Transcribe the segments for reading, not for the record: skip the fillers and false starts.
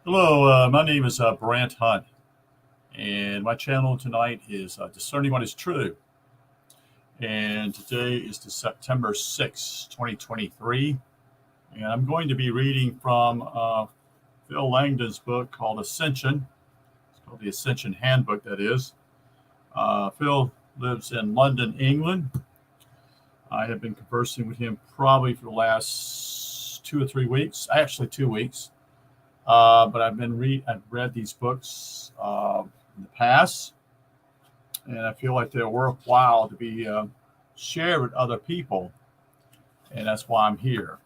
Hello, my name is Brant Hunt, and my channel tonight is Discerning What is True. And today is the September 6th, 2023. And I'm going to be reading from Phil Langdon's book called Ascension. It's called the Ascension Handbook, that is. Phil lives in London, England. I have been conversing with him probably for the last 2 or 3 weeks, actually 2 weeks. But I've read these books in the past, and I feel like they're worthwhile to be shared with other people, and that's why I'm here.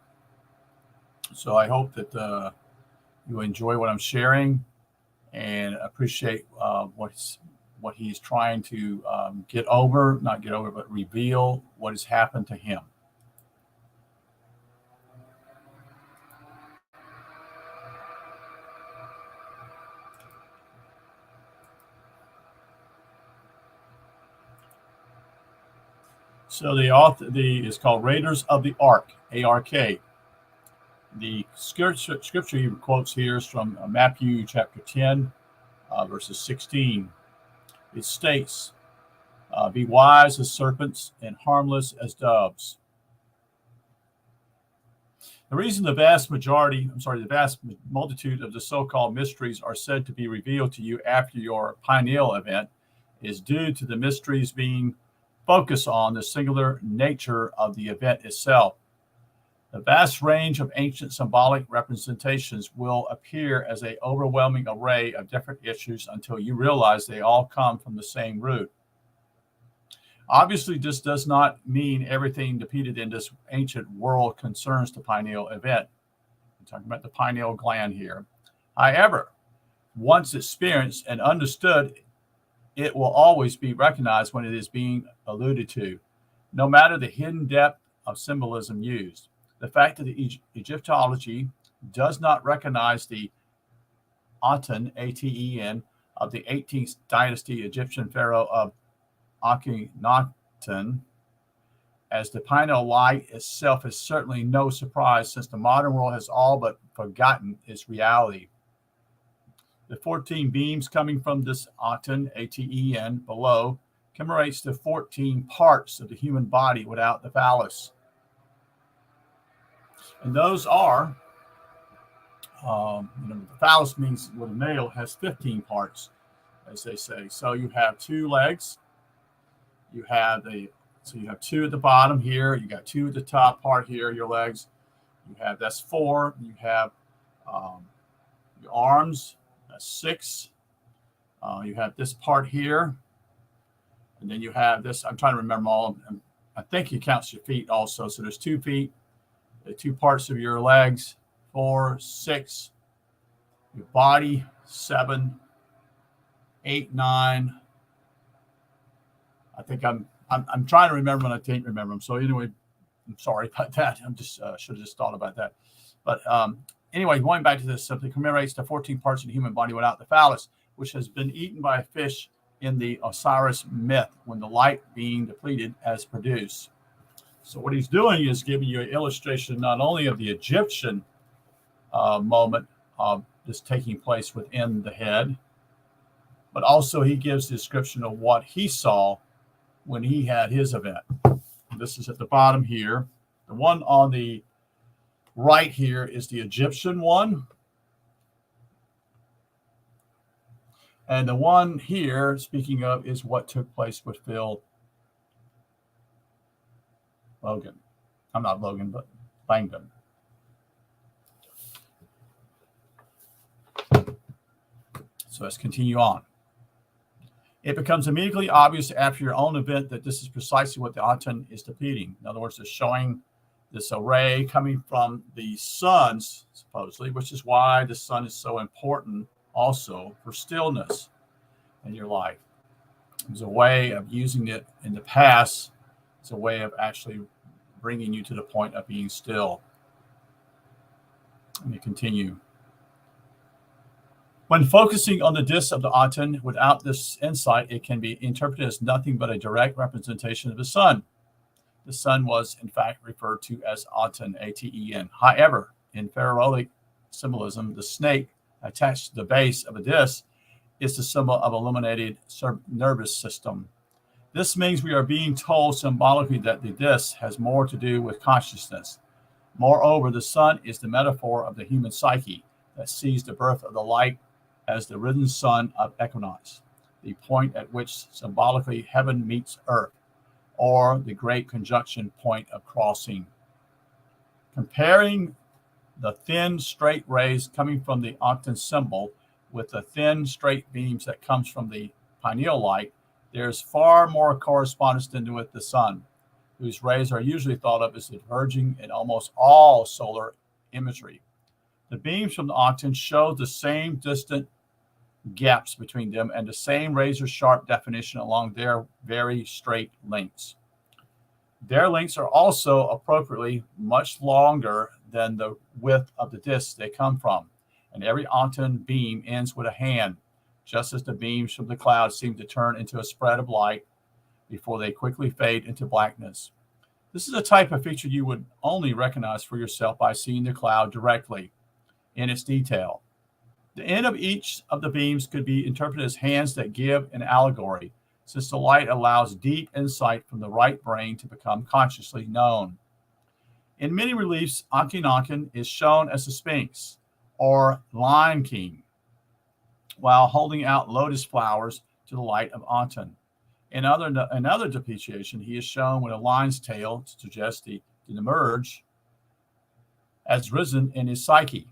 So I hope that you enjoy what I'm sharing and appreciate what he's trying to not get over, but reveal what has happened to him. So the author is called Raiders of the Ark, ARK. The scripture he quotes here is from Matthew chapter 10, verses 16. It states, be wise as serpents and harmless as doves. The reason the vast multitude of the so-called mysteries are said to be revealed to you after your pineal event is due to the mysteries being focused on the singular nature of the event itself. The vast range of ancient symbolic representations will appear as an overwhelming array of different issues until you realize they all come from the same root. Obviously, this does not mean everything depicted in this ancient world concerns the pineal event. I'm talking about the pineal gland here. However, once experienced and understood, it will always be recognized when it is being alluded to, no matter the hidden depth of symbolism used. The fact that the Egyptology does not recognize the Aten, A-T-E-N, of the 18th dynasty Egyptian pharaoh of Akhenaten as the pineal light itself is certainly no surprise, since the modern world has all but forgotten its reality. The 14 beams coming from this Aten, A-T-E-N, below commemorates the 14 parts of the human body without the phallus. And those are, the phallus means with a male has 15 parts, as they say. So you have 2 legs. You have two at the bottom here. You got 2 at the top part here, your legs. That's 4. You have your arms. That's 6. You have this part here, and then you have this. I'm trying to remember all of them. I think he counts your feet also. So there's 2 feet, the 2 parts of your legs, 4, 6. Your body, 7, 8, 9. I think I'm trying to remember, and I can't remember them. So anyway, I'm sorry about that. I'm just should have just thought about that. But anyway, going back to this, something commemorates the 14 parts of the human body without the phallus, which has been eaten by a fish in the Osiris myth when the light being depleted as produced. So what he's doing is giving you an illustration not only of the Egyptian moment of this taking place within the head, but also he gives the description of what he saw when he had his event. This is at the bottom here. The one on the right here is the Egyptian one. And the one here, speaking of, is what took place with Phil Logan. I'm not Logan, but Langdon. So let's continue on. It becomes immediately obvious after your own event that this is precisely what the Aten is depicting. In other words, it's showing this array coming from the suns, supposedly, which is why the sun is so important also for stillness in your life. It was a way of using it in the past. It's a way of actually bringing you to the point of being still. Let me continue. When focusing on the disk of the Aten without this insight, it can be interpreted as nothing but a direct representation of the sun. The sun was, in fact, referred to as Aten, A-T-E-N. However, in pharaohic symbolism, the snake attached to the base of a disc is the symbol of illuminated nervous system. This means we are being told symbolically that the disc has more to do with consciousness. Moreover, the sun is the metaphor of the human psyche that sees the birth of the light as the risen sun of equinox, the point at which symbolically heaven meets earth, or the great conjunction point of crossing. Comparing the thin, straight rays coming from the octant symbol with the thin, straight beams that comes from the pineal light, there's far more correspondence than with the sun, whose rays are usually thought of as diverging in almost all solar imagery. The beams from the octant show the same distant gaps between them and the same razor-sharp definition along their very straight lengths. Their lengths are also appropriately much longer than the width of the discs they come from, and every octant beam ends with a hand, just as the beams from the clouds seem to turn into a spread of light before they quickly fade into blackness. This is a type of feature you would only recognize for yourself by seeing the cloud directly in its detail. The end of each of the beams could be interpreted as hands that give an allegory, since the light allows deep insight from the right brain to become consciously known. In many reliefs, Akhenaten is shown as the Sphinx or Lion King, while holding out lotus flowers to the light of Aten. In another depiction, he is shown with a lion's tail to suggest the emerge as risen in his psyche,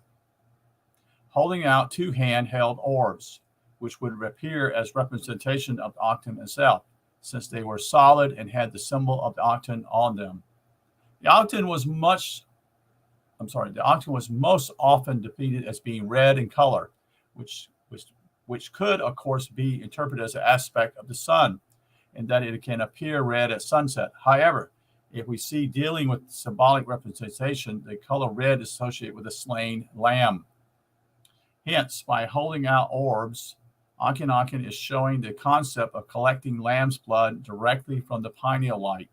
holding out two hand-held orbs, which would appear as representation of the octant itself, since they were solid and had the symbol of the octant on them. The octant was most often depicted as being red in color, which could, of course, be interpreted as an aspect of the sun, and that it can appear red at sunset. However, if we see dealing with symbolic representation, the color red is associated with a slain lamb. Hence, by holding out orbs, Akhenaten is showing the concept of collecting lamb's blood directly from the pineal light,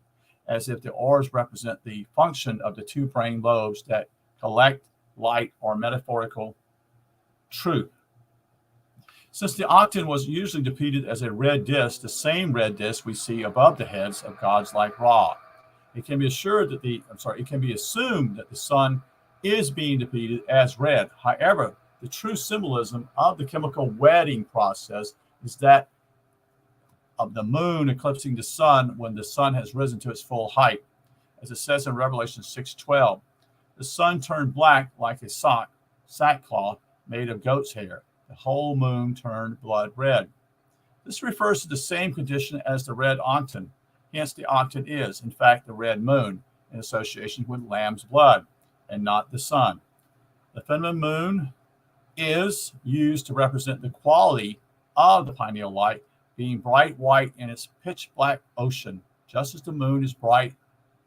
as if the orbs represent the function of the two brain lobes that collect light or metaphorical truth. Since the octant was usually depicted as a red disk, the same red disk we see above the heads of gods like Ra, it can be assumed that the sun is being depicted as red. However, the true symbolism of the chemical wedding process is that of the moon eclipsing the sun when the sun has risen to its full height. As it says in Revelation 6:12, the sun turned black like a sackcloth made of goat's hair. The whole moon turned blood red. This refers to the same condition as the red octant. Hence, the octant is, in fact, the red moon in association with lamb's blood and not the sun. The feminine moon is used to represent the quality of the pineal light being bright white in its pitch black ocean, just as the moon is bright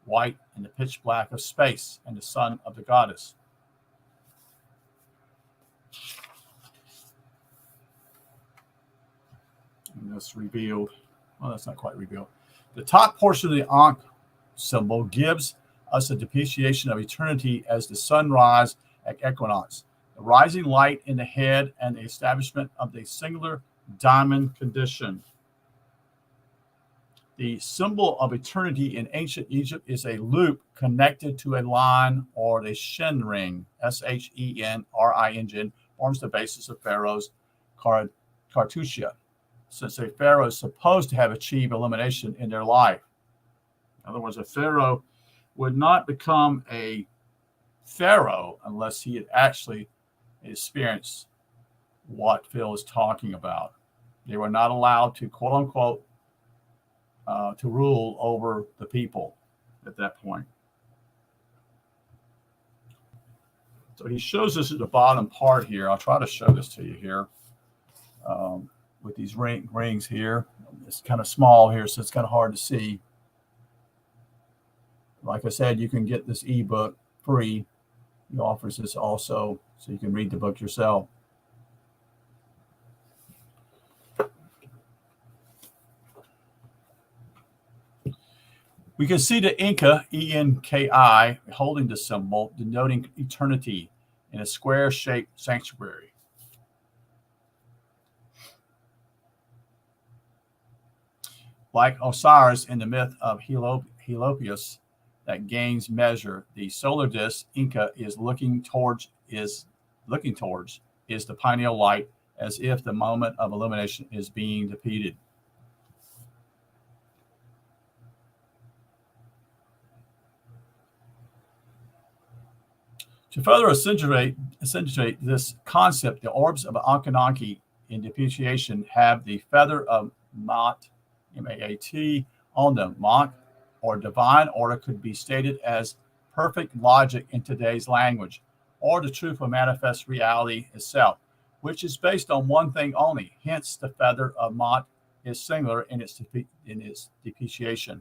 white in the pitch black of space and the sun of the goddess. And that's revealed. Well, that's not quite revealed. The top portion of the Ankh symbol gives us a depreciation of eternity as the sunrise at equinox, the rising light in the head, and the establishment of the singular diamond condition. The symbol of eternity in ancient Egypt is a loop connected to a line or a shen ring. Shenring forms the basis of Pharaoh's cartousia, since a pharaoh is supposed to have achieved elimination in their life. In other words, a pharaoh would not become a pharaoh unless he had actually experienced what Phil is talking about. They were not allowed to, quote unquote, to rule over the people at that point. So he shows us at the bottom part here. I'll try to show this to you here with these rings here. It's kind of small here, so it's kind of hard to see. Like I said, you can get this ebook free. He offers this also, so you can read the book yourself. We can see the Inca, E-N-K-I, holding the symbol, denoting eternity in a square-shaped sanctuary. Like Osiris in the myth of Helopius that gains measure, the solar disk Inca is looking towards is the pineal light, as if the moment of illumination is being depicted. To further accentuate this concept, the orbs of Ankh-Enki in depreciation have the feather of Maat, M-A-A-T, on them. Mach, or divine order, could be stated as perfect logic in today's language, or the truth of manifest reality itself, which is based on one thing only. Hence, the feather of Maat is singular in its depreciation.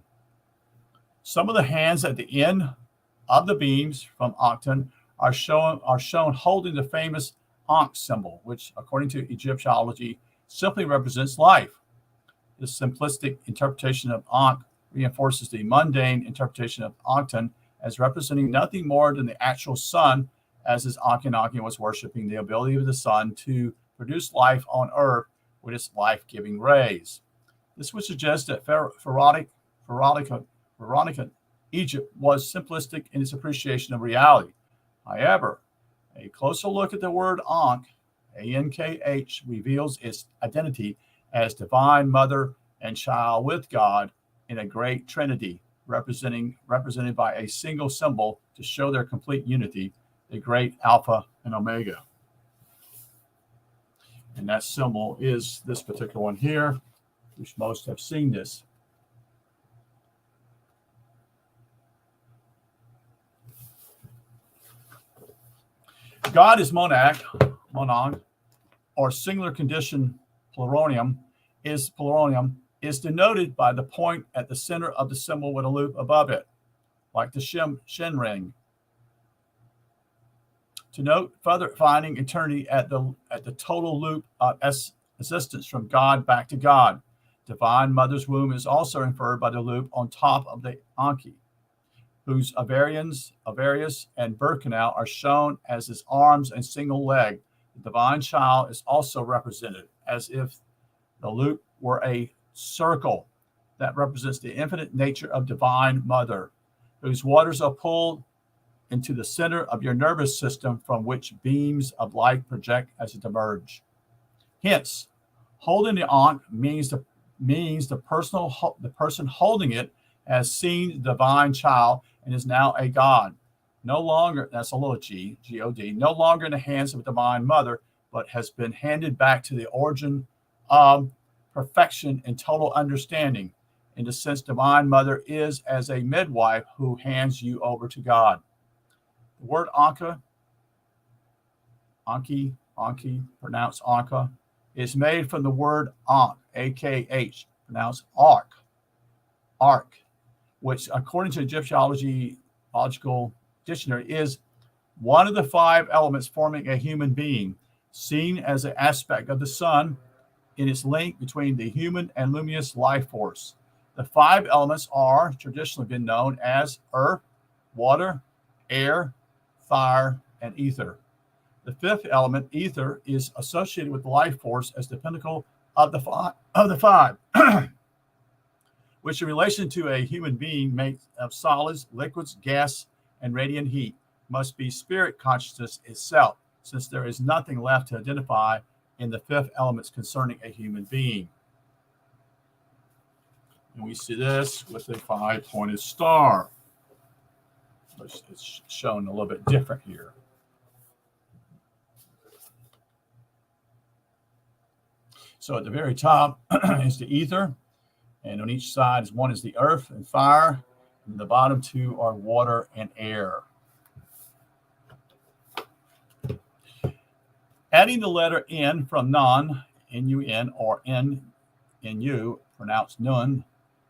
Some of the hands at the end of the beams from Ankh are shown holding the famous Ankh symbol, which, according to Egyptology, simply represents life. This simplistic interpretation of Ankh reinforces the mundane interpretation of Ankh as representing nothing more than the actual sun, as his Ankh-Enki was worshiping the ability of the sun to produce life on earth with its life-giving rays. This would suggest that pharaonic Egypt was simplistic in its appreciation of reality. However, a closer look at the word Ankh, A-N-K-H, reveals its identity as divine mother and child with God in a great trinity, represented by a single symbol to show their complete unity, the great Alpha and Omega. And that symbol is this particular one here, which most have seen this. God is monad, or singular condition pluronium is denoted by the point at the center of the symbol with a loop above it, like the Shin ring. To note further finding eternity at the total loop of existence from God back to God. Divine Mother's womb is also inferred by the loop on top of the Anki, whose Avarius and birth canal are shown as his arms and single leg. The divine child is also represented as if the loop were a circle that represents the infinite nature of Divine Mother, whose waters are pulled into the center of your nervous system, from which beams of light project as it emerge. Hence, holding the Ankh means the person holding it has seen the divine child and is now a god. No longer, that's a little g, G-O-D, no longer in the hands of a divine mother, but has been handed back to the origin of perfection and total understanding. In the sense, divine mother is as a midwife who hands you over to God. The word Anki, pronounced Anka, is made from the word Ankh, A-K-H, pronounced ark, which, according to Egyptological dictionary, is one of the 5 elements forming a human being, seen as an aspect of the sun in its link between the human and luminous life force. The 5 elements are traditionally been known as earth, water, air, fire, and ether. The 5th element, ether, is associated with life force as the pinnacle of the 5, which in relation to a human being made of solids, liquids, gas, and radiant heat, must be spirit consciousness itself, since there is nothing left to identify in the 5th elements concerning a human being. And we see this with a 5-pointed star. It's shown a little bit different here. So at the very top is the ether, and on each side one is the earth and fire, and the bottom 2 are water and air. Adding the letter N from non, N-U-N, or N-N-U, pronounced nun,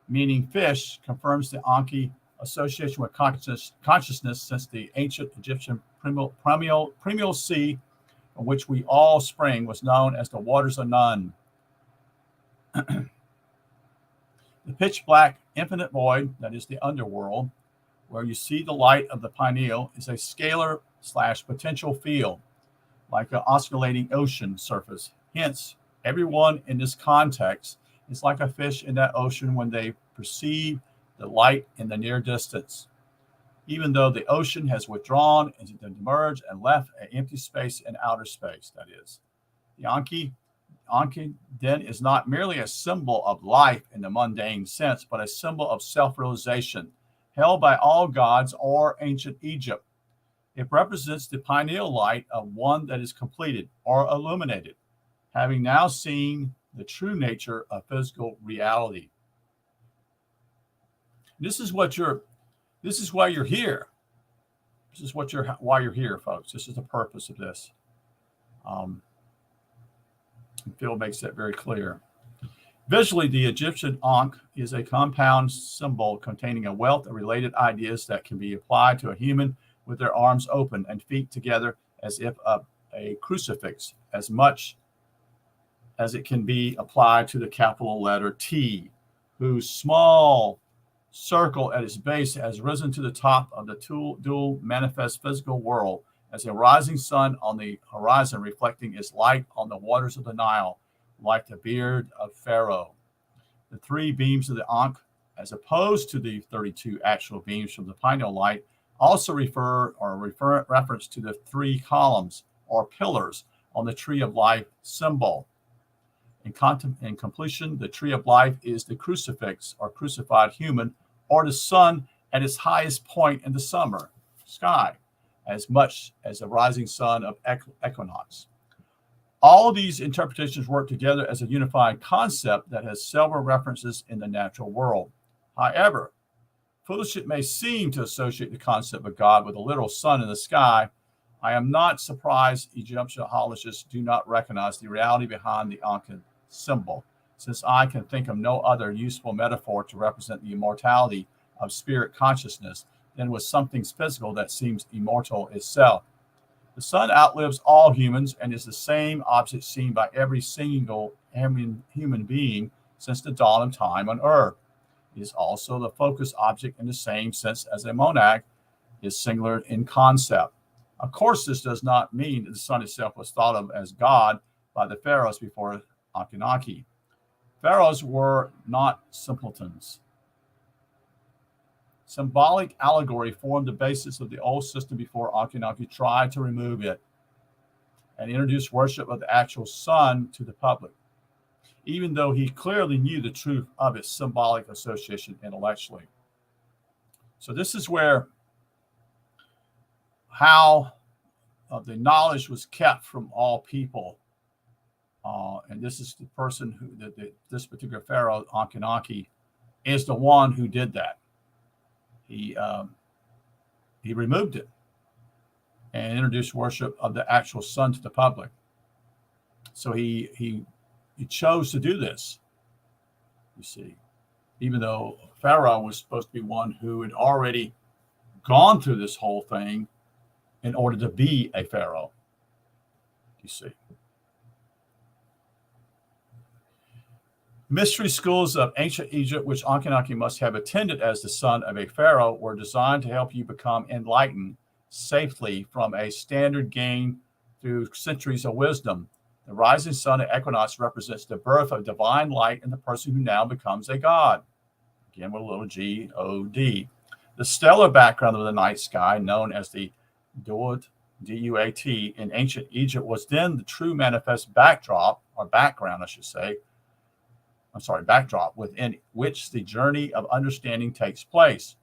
meaning fish, confirms the Anki association with consciousness, since the ancient Egyptian primeval sea, from which we all spring, was known as the waters of Nun. The pitch black infinite void, that is the underworld, where you see the light of the pineal, is a scalar/potential field, like an oscillating ocean surface. Hence, everyone in this context is like a fish in that ocean when they perceive the light in the near distance. Even though the ocean has withdrawn and emerged and left an empty space in outer space, that is. The Anki then is not merely a symbol of life in the mundane sense, but a symbol of self-realization, held by all gods or ancient Egypt. It represents the pineal light of one that is completed or illuminated, having now seen the true nature of physical reality. This is why you're here. This is why you're here, folks. This is the purpose of this. Phil makes that very clear. Visually, the Egyptian Ankh is a compound symbol containing a wealth of related ideas that can be applied to a human with their arms open and feet together as if a crucifix, as much as it can be applied to the capital letter T, whose small circle at its base has risen to the top of the dual manifest physical world as a rising sun on the horizon, reflecting its light on the waters of the Nile, like the beard of Pharaoh. The three beams of the Ankh, as opposed to the 32 actual beams from the pineal light, also reference to the three columns or pillars on the tree of life symbol. In completion, the tree of life is the crucifix or crucified human, or the sun at its highest point in the summer sky, as much as the rising sun of equinox. All of these interpretations work together as a unified concept that has several references in the natural world. However, foolish it may seem to associate the concept of God with a literal sun in the sky, I am not surprised Egyptologists do not recognize the reality behind the Ankh symbol, since I can think of no other useful metaphor to represent the immortality of spirit consciousness than with something physical that seems immortal itself. The sun outlives all humans and is the same object seen by every single human being since the dawn of time on Earth. It is also the focus object in the same sense as a monad is singular in concept. Of course, this does not mean that the sun itself was thought of as God by the pharaohs before Akhenaten. Pharaohs were not simpletons. Symbolic allegory formed the basis of the old system before Akhenaten tried to remove it and introduce worship of the actual sun to the public, even though he clearly knew the truth of its symbolic association intellectually. So this is where how the knowledge was kept from all people. And this is the person who, this particular pharaoh, Akhenaten, is the one who did that. He removed it and introduced worship of the actual sun to the public. So he chose to do this, you see, even though Pharaoh was supposed to be one who had already gone through this whole thing in order to be a pharaoh, you see. Mystery schools of ancient Egypt, which Akhenaten must have attended as the son of a pharaoh, were designed to help you become enlightened safely from a standard gained through centuries of wisdom. The rising sun at equinox represents the birth of divine light in the person who now becomes a god. Again, with a little G-O-D. The stellar background of the night sky, known as the Duat, D-U-A-T, in ancient Egypt, was then the true manifest backdrop, or background, I should say, backdrop within which the journey of understanding takes place.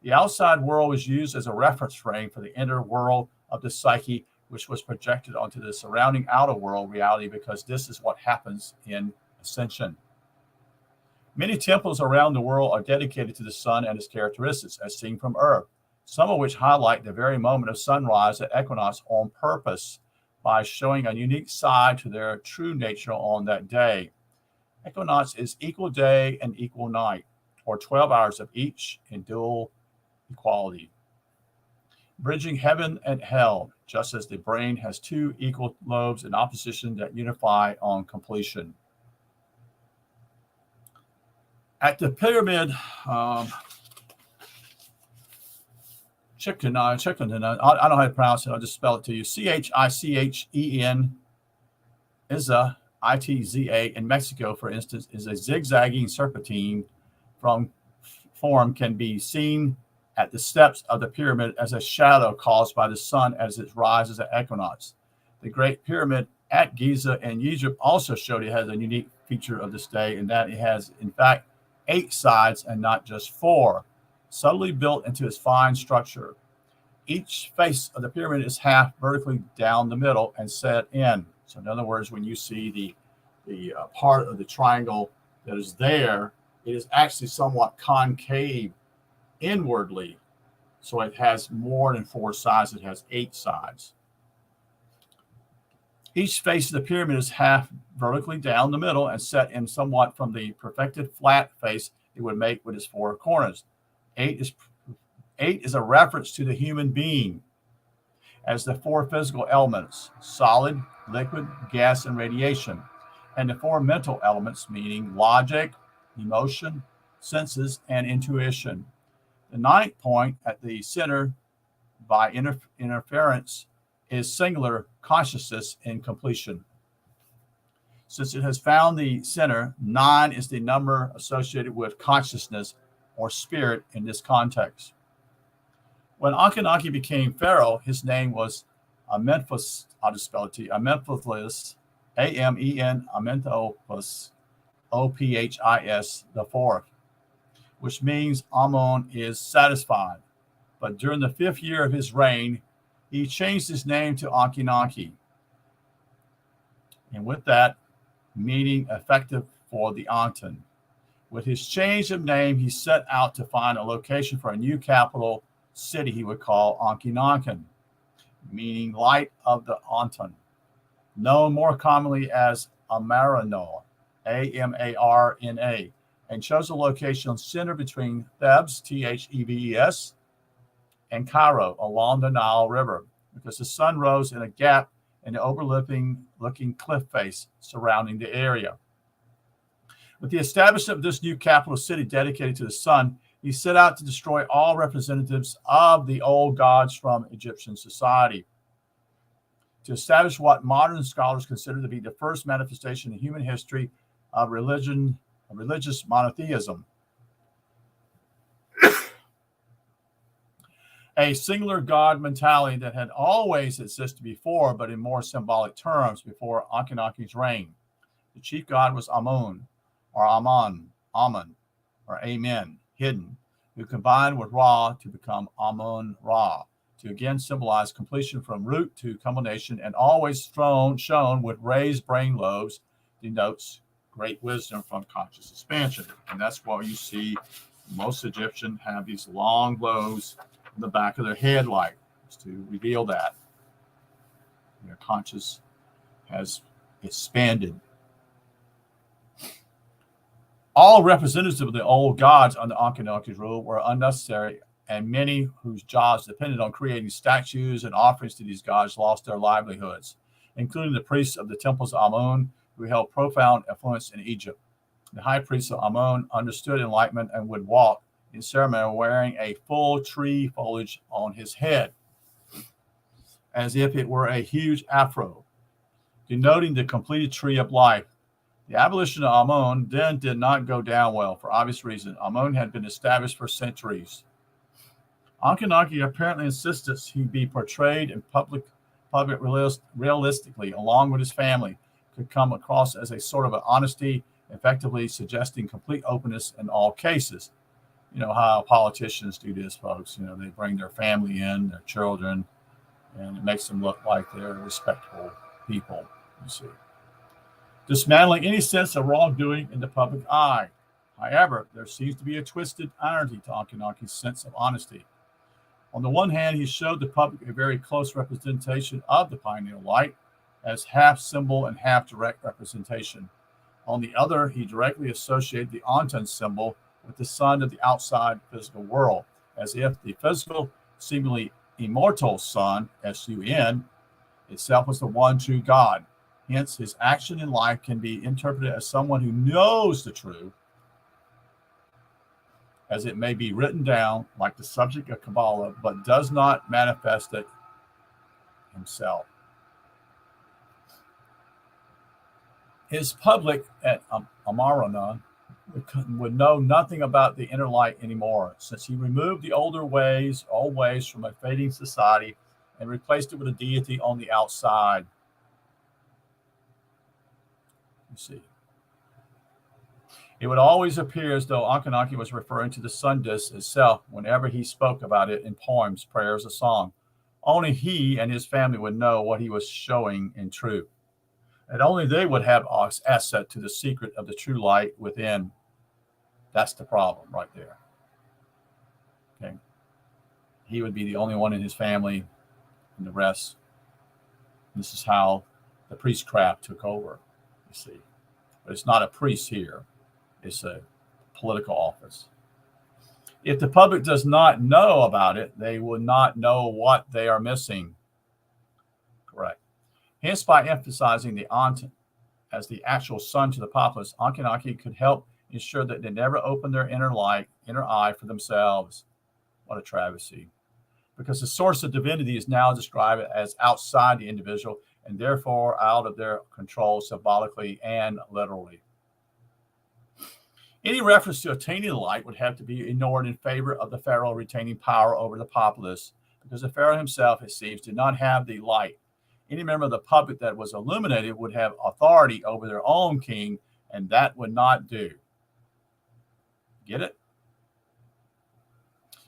The outside world was used as a reference frame for the inner world of the psyche, which was projected onto the surrounding outer world reality, because this is what happens in Ascension. Many temples around the world are dedicated to the sun and its characteristics, as seen from Earth, some of which highlight the very moment of sunrise at equinox on purpose by showing a unique side to their true nature on that day. Equinox is equal day and equal night, or 12 hours of each in dual equality, bridging heaven and hell, just as the brain has two equal lobes in opposition that unify on completion. At the pyramid, Chichen, I don't know how to pronounce it. I'll just spell it to you. Chichen, Iza, ITZA in Mexico, for instance, is a zigzagging serpentine from form can be seen at the steps of the pyramid as a shadow caused by the sun as it rises at equinox. The Great Pyramid at Giza in Egypt also showed it has a unique feature of this day in that it has, in fact, 8 sides and not just 4, subtly built into its fine structure. Each face of the pyramid is half vertically down the middle and set in. So in other words, when you see the part of the triangle that is there, it is actually somewhat concave inwardly. So it has more than 4 sides. It has 8 sides. Each face of the pyramid is half vertically down the middle and set in somewhat from the perfected flat face it would make with its 4 corners. 8 is a reference to the human being as the 4 physical elements: solid, liquid, gas, and radiation, and the 4 mental elements, meaning logic, emotion, senses, and intuition. The 9th point at the center by interference is singular consciousness in completion. Since it has found the center, 9 is the number associated with consciousness or spirit in this context. When Akhenaten became pharaoh, his name was Amenphis, I'll just spell it to you, Amenphis, A-M-E-N, Amenphis, O-P-H-I-S, the 4th, which means Amun is satisfied. But during the 5th year of his reign, he changed his name to Akhenaten. And with that, meaning effective for the Aten. With his change of name, he set out to find a location for a new capital city he would call Akhenaten, meaning light of the Aten, known more commonly as Amarna, A-M-A-R-N-A, and chose a location centered between Thebes, T-H-E-B-E-S, and Cairo along the Nile River, because the sun rose in a gap in the overlooking cliff face surrounding the area. With the establishment of this new capital city dedicated to the sun, he set out to destroy all representatives of the old gods from Egyptian society, to establish what modern scholars consider to be the first manifestation in human history of religious monotheism. A singular god mentality that had always existed before, but in more symbolic terms before Akhenaten's reign. The chief god was Amun, or Amen, or Amen, hidden, who combined with Ra to become Amun-Ra, to again symbolize completion from root to culmination, and always shown with raised brain lobes, denotes great wisdom from conscious expansion. And that's why you see most Egyptians have these long lobes in the back of their head, like to reveal that their conscious has expanded. All representatives of the old gods under Akhenaten's rule were unnecessary, and many whose jobs depended on creating statues and offerings to these gods lost their livelihoods, including the priests of the temples of Amun, who held profound influence in Egypt. The high priest of Amun understood enlightenment and would walk in ceremony wearing a full tree foliage on his head, as if it were a huge afro, denoting the completed tree of life. The abolition of Amun then did not go down well, for obvious reasons. Amun had been established for centuries. Akhenaten apparently insisted he be portrayed in public realistically, along with his family, could come across as a sort of an honesty, effectively suggesting complete openness in all cases. You know how politicians do this, folks. You know, they bring their family in, their children, and it makes them look like they're respectable people, you see. Dismantling any sense of wrongdoing in the public eye. However, there seems to be a twisted irony to Akhenaten's sense of honesty. On the one hand, he showed the public a very close representation of the pineal light as half symbol and half direct representation. On the other, he directly associated the Aten symbol with the sun of the outside physical world, as if the physical, seemingly immortal sun, S-U-N, itself was the one true God. Hence, his action in life can be interpreted as someone who knows the truth, as it may be written down like the subject of Kabbalah, but does not manifest it himself. His public at Amarona would know nothing about the inner light anymore, since he removed the old ways from a fading society and replaced it with a deity on the outside. You see. It would always appear as though Ankhenaten was referring to the sun disk itself whenever he spoke about it in poems, prayers, or song. Only he and his family would know what he was showing in truth. And only they would have access to the secret of the true light within. That's the problem right there. Okay. He would be the only one in his family, and the rest. This is how the priestcraft took over, you see. But it's not a priest here. It's a political office. If the public does not know about it, they will not know what they are missing. Correct. Hence, by emphasizing the Ankh as the actual sun to the populace, Ankhenaten could help ensure that they never open their inner eye for themselves. What a travesty. Because the source of divinity is now described as outside the individual and therefore out of their control symbolically and literally. Any reference to attaining the light would have to be ignored in favor of the pharaoh retaining power over the populace, because the pharaoh himself, it seems, did not have the light. Any member of the public that was illuminated would have authority over their own king, and that would not do. Get it?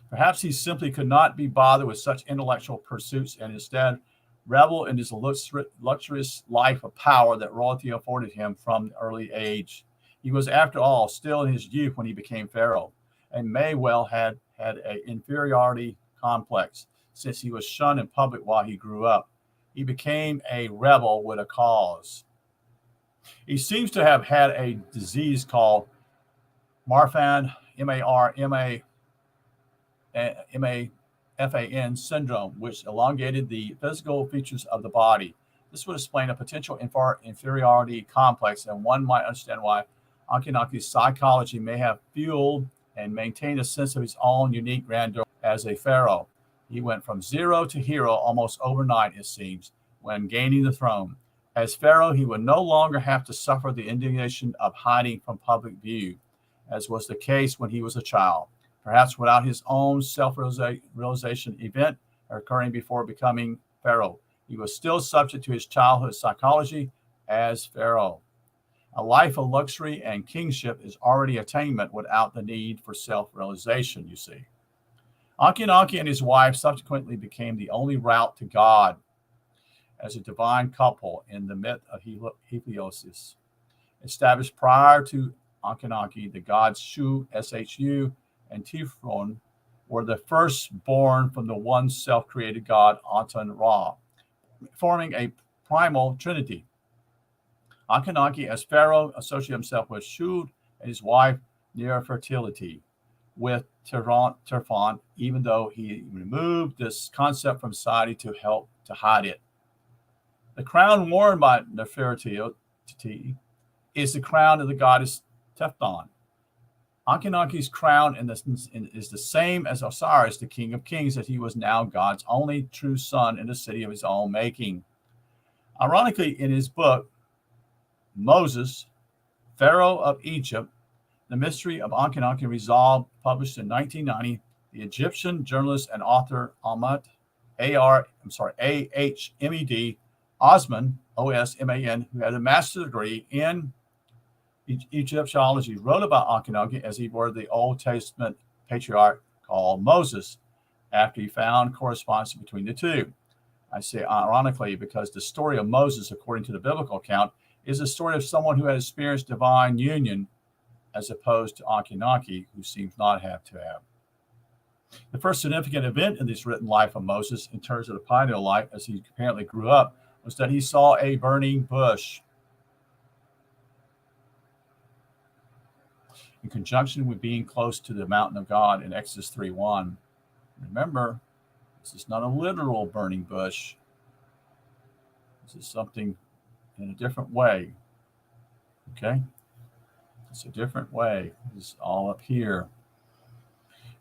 Perhaps he simply could not be bothered with such intellectual pursuits and instead revel in his luxurious life of power that royalty afforded him from an early age. He was, after all, still in his youth when he became pharaoh, and may well had an inferiority complex, since he was shunned in public while he grew up. He became a rebel with a cause. He seems to have had a disease called Marfan, MARFAN syndrome, which elongated the physical features of the body. This would explain a potential inferiority complex, and one might understand why Ankhenaten's psychology may have fueled and maintained a sense of his own unique grandeur as a pharaoh. He went from zero to hero almost overnight, it seems, when gaining the throne. As pharaoh, he would no longer have to suffer the indignation of hiding from public view, as was the case when he was a child, perhaps without his own self-realization event occurring before becoming pharaoh. He was still subject to his childhood psychology as pharaoh. A life of luxury and kingship is already attainment without the need for self-realization, you see. Ankhenaten and his wife subsequently became the only route to God as a divine couple in the myth of Heliosis. Established prior to Ankhenaten, the gods Shu, Shu, and Tifron were the firstborn from the one self-created god, Aten Ra, forming a primal trinity. Ankhenaten, as pharaoh, associated himself with Shu and his wife Nefertility, with Terfon, even though he removed this concept from society to help to hide it. The crown worn by Nefertility is the crown of the goddess Tefnun. Ankhenaten's crown is the same as Osiris, the king of kings, that he was now God's only true son in a city of his own making. Ironically, in his book, Moses, Pharaoh of Egypt, The Mystery of Ankhenaten Resolved, published in 1990, the Egyptian journalist and author Ahmed Osman, Osman, who had a master's degree in Egyptology, wrote about Ankhenaten as he were the Old Testament patriarch called Moses, after he found correspondence between the two. I say ironically because the story of Moses, according to the biblical account, is a story of someone who had experienced divine union, as opposed to Ankhenaten, who seems not have to have. The first significant event in this written life of Moses, in terms of the pineal life, as he apparently grew up, was that he saw a burning bush. In conjunction with being close to the mountain of God in Exodus 3:1. Remember, this is not a literal burning bush. This is something in a different way. Okay? It's a different way. It's all up here.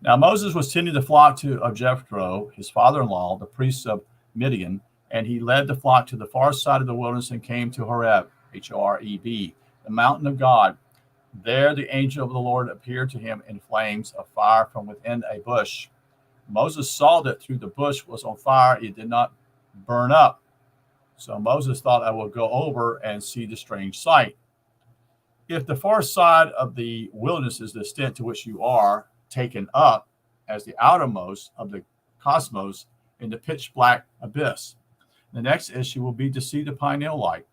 Now, Moses was tending the flock of Jethro, his father-in-law, the priest of Midian, and he led the flock to the far side of the wilderness and came to Horeb. Horeb, the mountain of God. There the angel of the Lord appeared to him in flames of fire from within a bush. Moses saw that through the bush was on fire, it did not burn up. So Moses thought, I will go over and see the strange sight. If the far side of the wilderness is the extent to which you are taken up as the outermost of the cosmos in the pitch black abyss, the next issue will be to see the pineal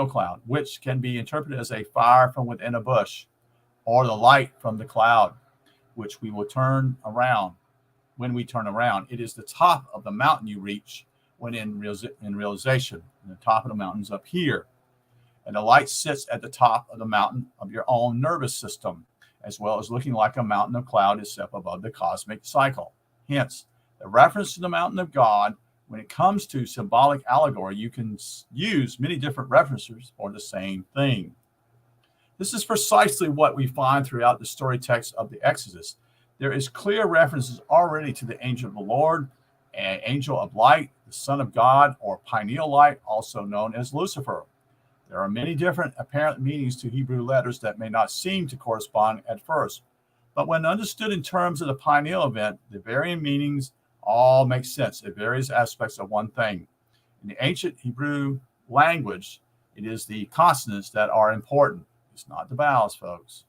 cloud, which can be interpreted as a fire from within a bush, or the light from the cloud, which we will turn around. When we turn around, it is the top of the mountain you reach when in realization. And the top of the mountain's up here. And the light sits at the top of the mountain of your own nervous system, as well as looking like a mountain of cloud is set above the cosmic cycle. Hence, the reference to the mountain of God, when it comes to symbolic allegory, you can use many different references for the same thing. This is precisely what we find throughout the story text of the Exodus. There is clear references already to the angel of the Lord, an angel of light, the Son of God, or pineal light, also known as Lucifer. There are many different apparent meanings to Hebrew letters that may not seem to correspond at first, but when understood in terms of the pineal event, the varying meanings all make sense at various aspects of one thing. In the ancient Hebrew language, it is the consonants that are important. It's not the vowels, folks.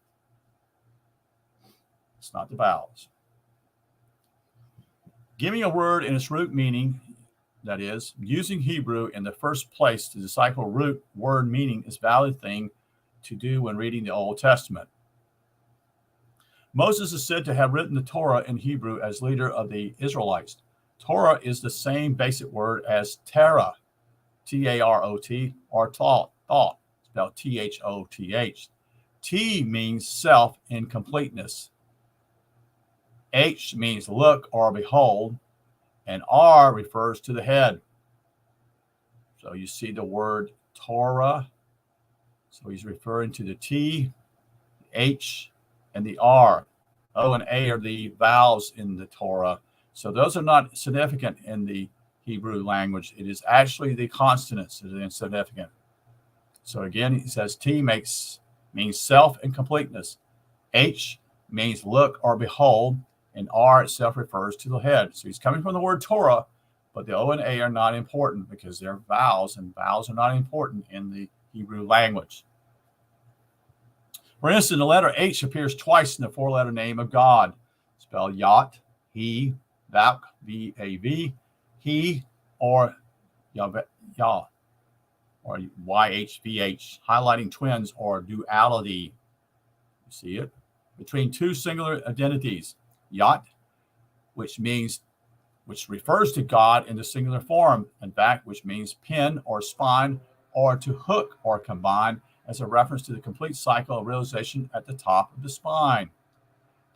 It's not the vowels. Giving a word in its root meaning, that is, using Hebrew in the first place to decipher root word meaning, is a valid thing to do when reading the Old Testament. Moses is said to have written the Torah in Hebrew as leader of the Israelites. Torah is the same basic word as Terah, T-A-R-O-T, or thought, spelled T-H-O-T-H. T means self in completeness. H means look or behold, and R refers to the head. So you see the word Torah. So he's referring to the T, the H, and the R. O and A are the vowels in the Torah. So those are not significant in the Hebrew language. It is actually the consonants that are insignificant. So again, he says T means self and completeness. H means look or behold, and R itself refers to the head. So he's coming from the word Torah, but the O and A are not important because they're vowels, and vowels are not important in the Hebrew language. For instance, the letter H appears twice in the four-letter name of God, spelled Yat, He, Vav, V-A-V, He, or Yah, or YHVH, highlighting twins or duality. You see it? Between two singular identities. Yat, which refers to God in the singular form, and Vak, which means pin or spine, or to hook or combine, as a reference to the complete cycle of realization at the top of the spine.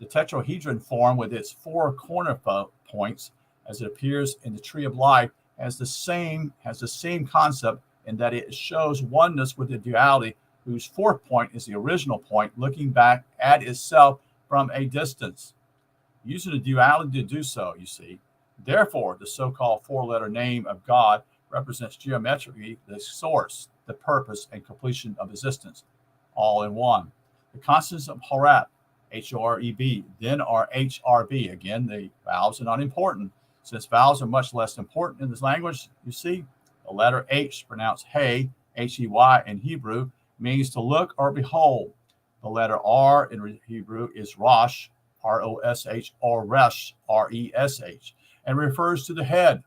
The tetrahedron form, with its four corner points, as it appears in the tree of life, has the same concept in that it shows oneness with the duality, whose fourth point is the original point, looking back at itself from a distance. Using the duality to do so, you see. Therefore, the so-called four-letter name of God represents geometrically the source, the purpose, and completion of existence, all in one. The constants of Horeb, H-O-R-E-B, then are H-R-B. Again, the vowels are not important. Since vowels are much less important in this language, you see, the letter H, pronounced Hey, H-E-Y in Hebrew, means to look or behold. The letter R in Hebrew is Rosh, R-O-S-H, or Resh, R-E-S-H, and refers to the head.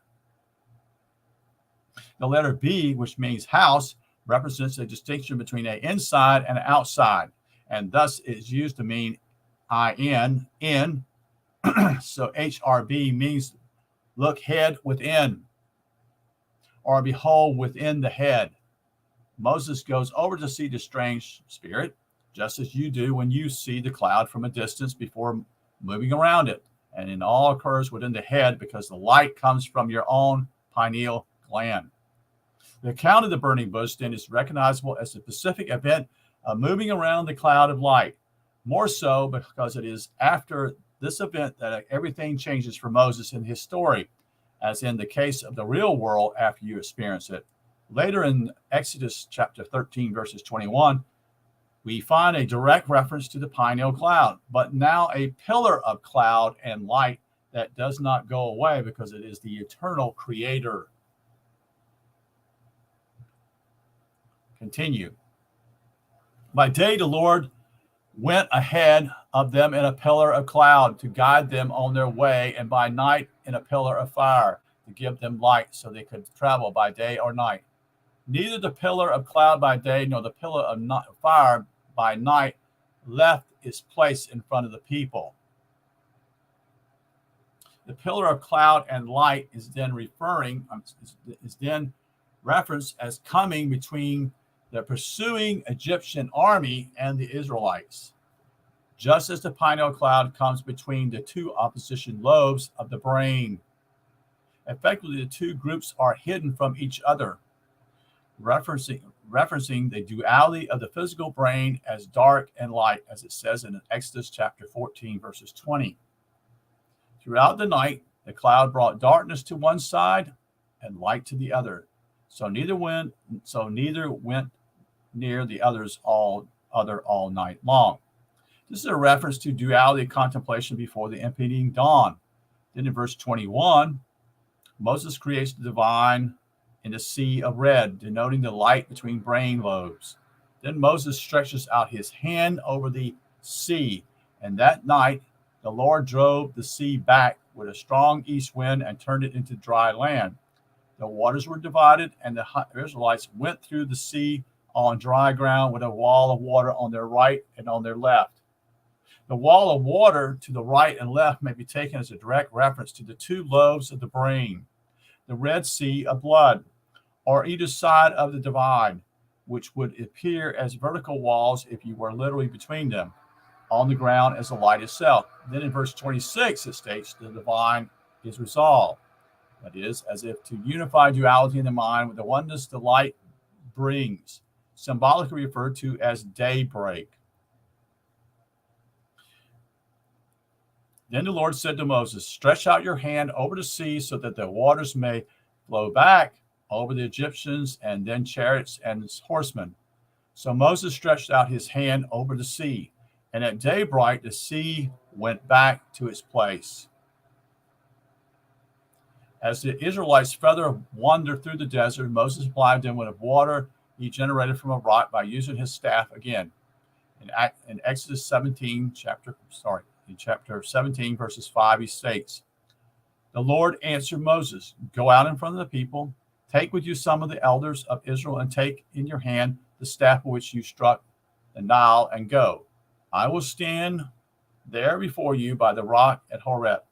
The letter B, which means house, represents a distinction between an inside and an outside, and thus is used to mean I-N, in. So H-R-B means look head within, or behold within the head. Moses goes over to see the strange spirit, just as you do when you see the cloud from a distance before moving around it. And it all occurs within the head because the light comes from your own pineal gland. The account of the burning bush then is recognizable as a specific event of moving around the cloud of light. More so because it is after this event that everything changes for Moses in his story, as in the case of the real world after you experience it. Later in Exodus chapter 13, verses 21, we find a direct reference to the pineal cloud, but now a pillar of cloud and light that does not go away because it is the eternal creator. Continue. By day, the Lord went ahead of them in a pillar of cloud to guide them on their way, and by night in a pillar of fire to give them light so they could travel by day or night. Neither the pillar of cloud by day nor the pillar of fire by night left its place in front of the people. The pillar of cloud and light is then referenced as coming between the pursuing Egyptian army and the Israelites, just as the pineal cloud comes between the two opposition lobes of the brain. Effectively, the two groups are hidden from each other, referencing the duality of the physical brain as dark and light, as it says in Exodus chapter 14, verses 20. Throughout the night, the cloud brought darkness to one side and light to the other. So neither went near the other all night long. This is a reference to duality contemplation before the impending dawn. Then in verse 21, Moses creates the divine in the sea of red, denoting the light between brain lobes. Then Moses stretches out his hand over the sea, and that night the Lord drove the sea back with a strong east wind and turned it into dry land. The waters were divided, and the Israelites went through the sea on dry ground with a wall of water on their right and on their left. The wall of water to the right and left may be taken as a direct reference to the two lobes of the brain, the Red Sea of blood, or either side of the divide, which would appear as vertical walls if you were literally between them, on the ground as the light itself. Then in verse 26, it states the divine is resolved. That is, as if to unify duality in the mind with the oneness the light brings, symbolically referred to as daybreak. Then the Lord said to Moses, stretch out your hand over the sea so that the waters may flow back over the Egyptians and then chariots and horsemen. So Moses stretched out his hand over the sea, and at daybreak the sea went back to its place. As the Israelites further wandered through the desert, Moses supplied them with water he generated from a rock by using his staff again. In Exodus 17, chapter 17, verses 5, he states, the Lord answered Moses, go out in front of the people, take with you some of the elders of Israel, and take in your hand the staff with which you struck the Nile, and go. I will stand there before you by the rock at Horeb.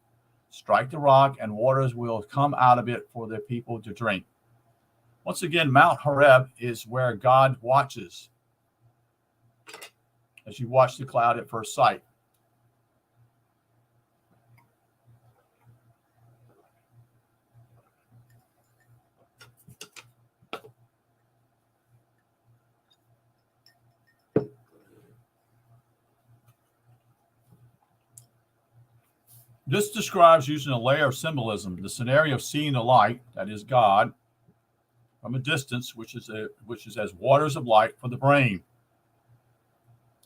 Strike the rock, and waters will come out of it for the people to drink. Once again, Mount Horeb is where God watches, as you watch the cloud at first sight. This describes, using a layer of symbolism, the scenario of seeing the light, that is God, from a distance, which is as waters of light for the brain.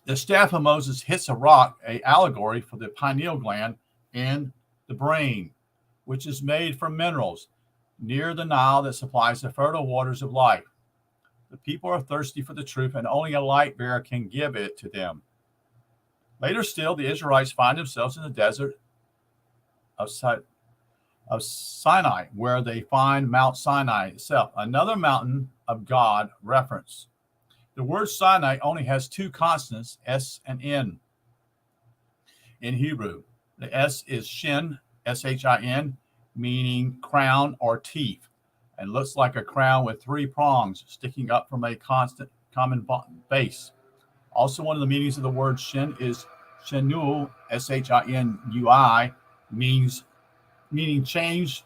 The staff of Moses hits a rock, an allegory for the pineal gland and the brain, which is made from minerals near the Nile that supplies the fertile waters of life. The people are thirsty for the truth, and only a light bearer can give it to them. Later still, the Israelites find themselves in the desert of Sinai, where they find Mount Sinai itself, another mountain of God reference. The word Sinai only has two consonants, S and N, in Hebrew. The S is shin, S-H-I-N, meaning crown or teeth, and looks like a crown with three prongs sticking up from a common base. Also, one of the meanings of the word shin is shinui, S-H-I-N-U-I, meaning change,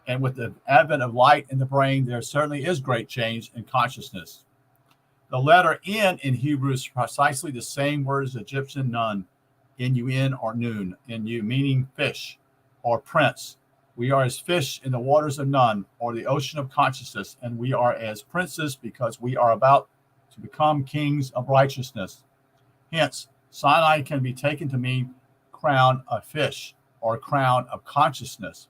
and with the advent of light in the brain, there certainly is great change in consciousness. The letter N in Hebrew is precisely the same word as Egyptian nun, N-U-N or noon, N-U, meaning fish or prince. We are as fish in the waters of none, or the ocean of consciousness, and we are as princes because we are about to become kings of righteousness. Hence, Sinai can be taken to mean crown of fish or crown of consciousness.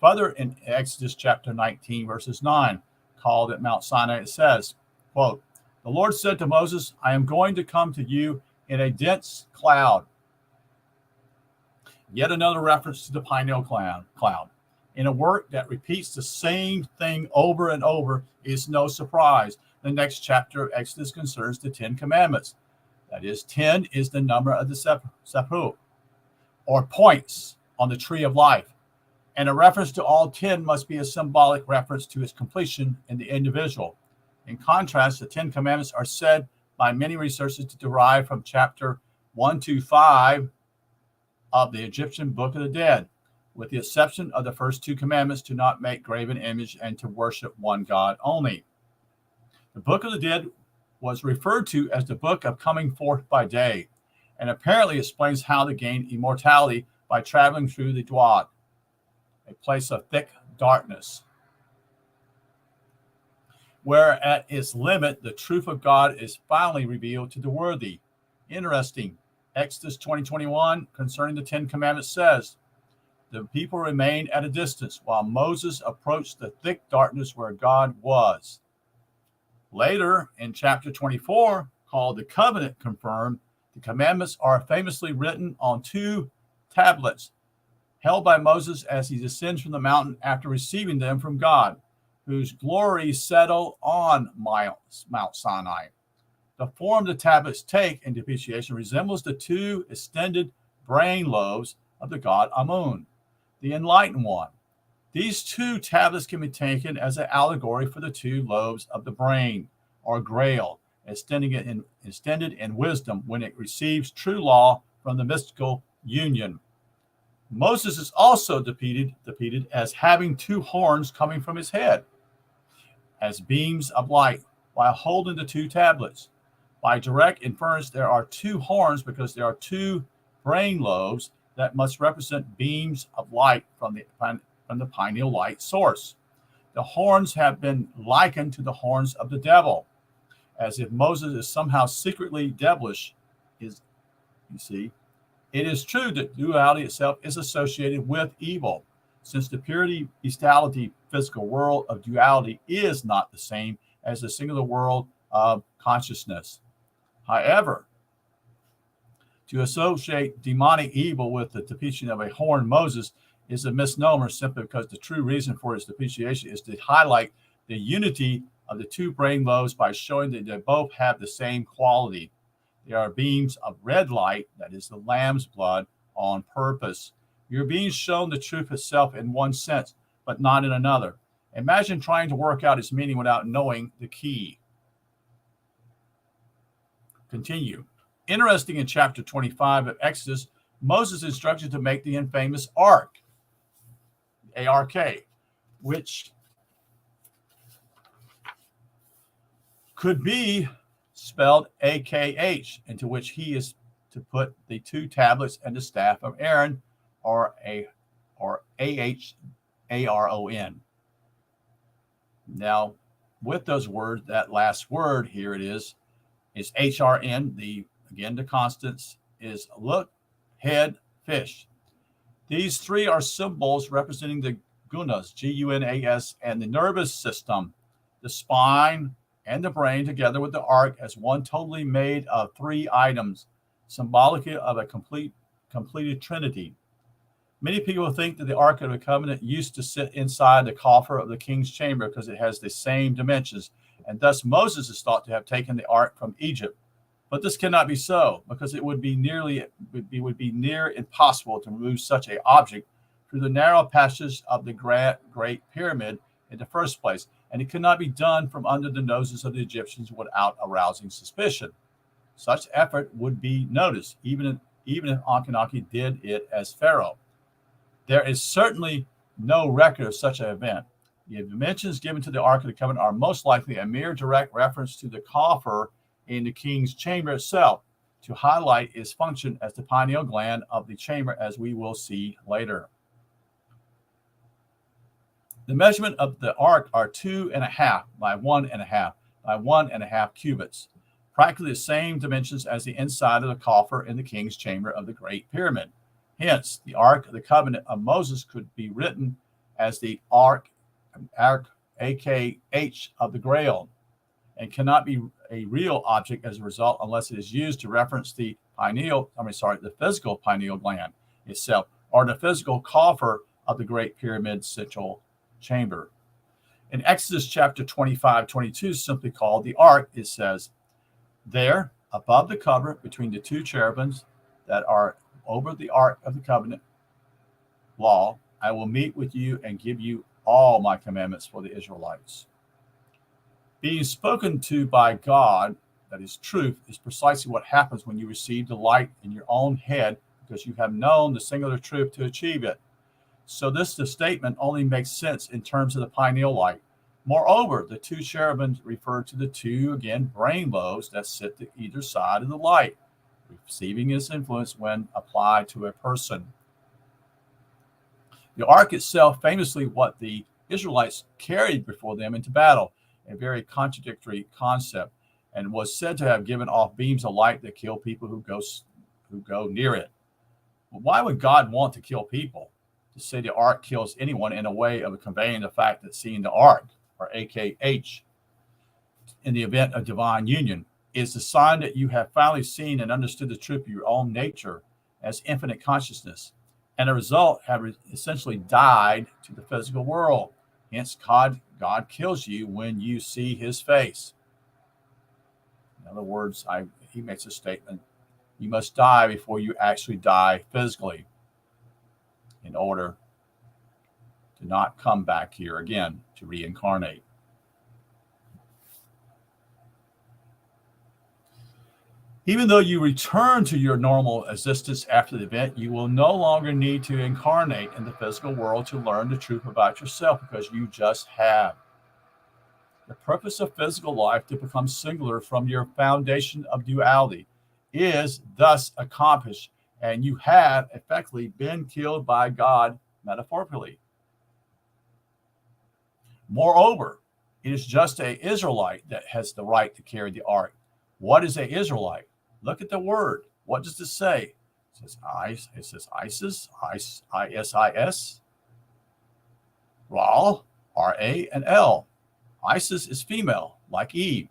Further in Exodus chapter 19, verses 9, called at Mount Sinai, it says, quote, "The Lord said to Moses, I am going to come to you in a dense cloud." Yet another reference to the pineal cloud. In a work that repeats the same thing over and over is no surprise. The next chapter of Exodus concerns the 10 Commandments. That is, 10 is the number of the Sephirot, or points on the tree of life. And a reference to all 10 must be a symbolic reference to its completion in the individual. In contrast, the 10 Commandments are said by many researchers to derive from chapter 1 to 5 of the Egyptian Book of the Dead, with the exception of the first 2 commandments to not make graven image and to worship one God only. The Book of the Dead was referred to as the Book of Coming Forth by Day, and apparently explains how to gain immortality by traveling through the Dwad, a place of thick darkness, where at its limit the truth of God is finally revealed to the worthy. Interesting. Exodus 20:21 concerning the 10 Commandments says, "The people remained at a distance while Moses approached the thick darkness where God was." Later in chapter 24, called the Covenant Confirmed, the commandments are famously written on 2 tablets held by Moses as he descends from the mountain after receiving them from God, whose glory settled on Mount Sinai. The form the tablets take in depreciation resembles the 2 extended brain lobes of the god Amun, the enlightened one. These 2 tablets can be taken as an allegory for the 2 lobes of the brain, or grail, extended in wisdom when it receives true law from the mystical union. Moses is also depicted as having 2 horns coming from his head, as beams of light, while holding the 2 tablets. By direct inference, there are 2 horns because there are 2 brain lobes that must represent beams of light from the pineal light source. The horns have been likened to the horns of the devil, as if Moses is somehow secretly devilish. You see, it is true that duality itself is associated with evil, since the purity, bestiality, physical world of duality is not the same as the singular world of consciousness. However, to associate demonic evil with the depiction of a horned Moses is a misnomer, simply because the true reason for its depreciation is to highlight the unity of the 2 brain lobes by showing that they both have the same quality. They are beams of red light, that is the lamb's blood, on purpose. You're being shown the truth itself in one sense, but not in another. Imagine trying to work out its meaning without knowing the key. Continue. Interesting, in chapter 25 of Exodus, Moses is instructed to make the infamous ark, ARK, which could be spelled AKH, into which he is to put the 2 tablets and the staff of Aaron, or AHARON. Now, with those words, that last word here it is HRN. The constants is look, head, fish. These 3 are symbols representing the gunas, Gunas, and the nervous system, the spine, and the brain, together with the ark as one totally made of 3 items, symbolic of a completed trinity. Many people think that the Ark of the Covenant used to sit inside the coffer of the king's chamber because it has the same dimensions, and thus Moses is thought to have taken the Ark from Egypt. But this cannot be so, because it would be near impossible to remove such an object through the narrow passages of the Great Pyramid in the first place, and it could not be done from under the noses of the Egyptians without arousing suspicion. Such effort would be noticed, even if Akhenaten did it as Pharaoh. There is certainly no record of such an event. The dimensions given to the Ark of the Covenant are most likely a mere direct reference to the coffer in the king's chamber itself, to highlight its function as the pineal gland of the chamber, as we will see later. The measurement of the ark are 2.5 by 1.5 by 1.5 cubits, practically the same dimensions as the inside of the coffer in the king's chamber of the Great Pyramid. Hence, the Ark of the Covenant of Moses could be written as the Ark, AKH of the Grail, and cannot be a real object as a result unless it is used to reference the physical pineal gland itself, or the physical coffer of the Great Pyramid central chamber. In Exodus chapter 25-22, simply called the Ark, it says, there, above the cover, between the two cherubims that are over the Ark of the Covenant law, I will meet with you and give you all my commandments for the Israelites. Being spoken to by God, that is truth, is precisely what happens when you receive the light in your own head, because you have known the singular truth to achieve it. So the statement only makes sense in terms of the pineal light. Moreover, the two cherubims refer to the two, again, brain lobes that sit to either side of the light, receiving its influence when applied to a person. The ark itself, famously what the Israelites carried before them into battle, a very contradictory concept, and was said to have given off beams of light that kill people who go near it. Well, why would God want to kill people? To say the ark kills anyone in a way of conveying the fact that seeing the ark, or AKH, in the event of divine union, is the sign that you have finally seen and understood the truth of your own nature as infinite consciousness, and a result have essentially died to the physical world. Hence, God kills you when you see his face. In other words, he makes a statement, you must die before you actually die physically in order to not come back here again to reincarnate. Even though you return to your normal existence after the event, you will no longer need to incarnate in the physical world to learn the truth about yourself, because you just have. The purpose of physical life, to become singular from your foundation of duality, is thus accomplished, and you have effectively been killed by God metaphorically. Moreover, it is just an Israelite that has the right to carry the ark. What is an Israelite? Look at the word. What does it say? It says Isis, I-S-I-S, Ra, R-A, and L. Isis is female, like Eve.